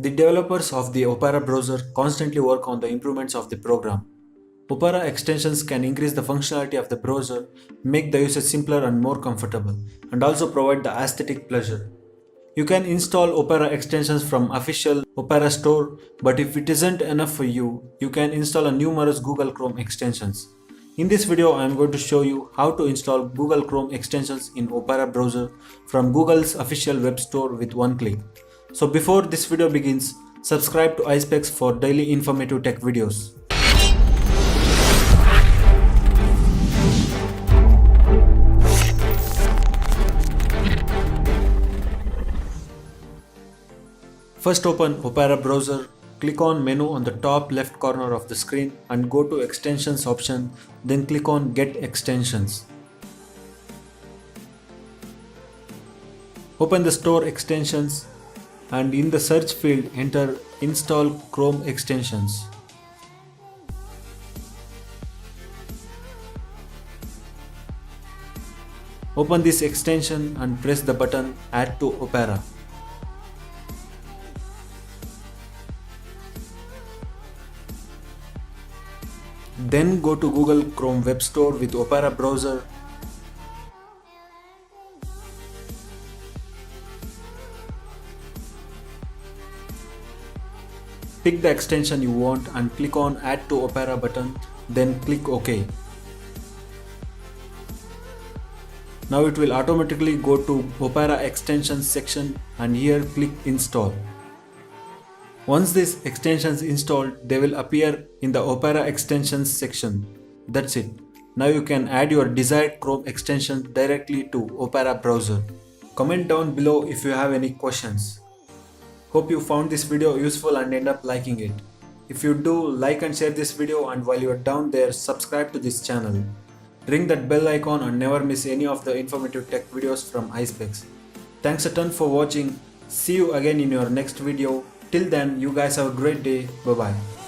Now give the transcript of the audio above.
The developers of the Opera browser constantly work on the improvements of the program. Opera extensions can increase the functionality of the browser, make the usage simpler and more comfortable, and also provide the aesthetic pleasure. You can install Opera extensions from official Opera store, but if it isn't enough for you, you can install a numerous Google Chrome extensions. In this video, I am going to show you how to install Google Chrome extensions in Opera browser from Google's official web store with one click. So before this video begins, subscribe to iSpecss for daily informative tech videos. First open Opera browser, click on menu on the top left corner of the screen and go to Extensions option, then click on Get Extensions. Open the store extensions and in the search field enter Install Chrome Extensions. Open this extension and press the button Add to Opera. Then go to Google Chrome Web Store with Opera browser. Pick the extension you want and click on Add to Opera button, then click OK. Now it will automatically go to Opera Extensions section and here click Install. Once this extension is installed, they will appear in the Opera Extensions section. That's it. Now you can add your desired Chrome extension directly to Opera browser. Comment down below if you have any questions. Hope you found this video useful and end up liking it. If you do, like and share this video, and while you are down there, subscribe to this channel. Ring that bell icon and never miss any of the informative tech videos from iSpecss. Thanks a ton for watching. See you again in your next video. Till then, you guys have a great day. Bye bye.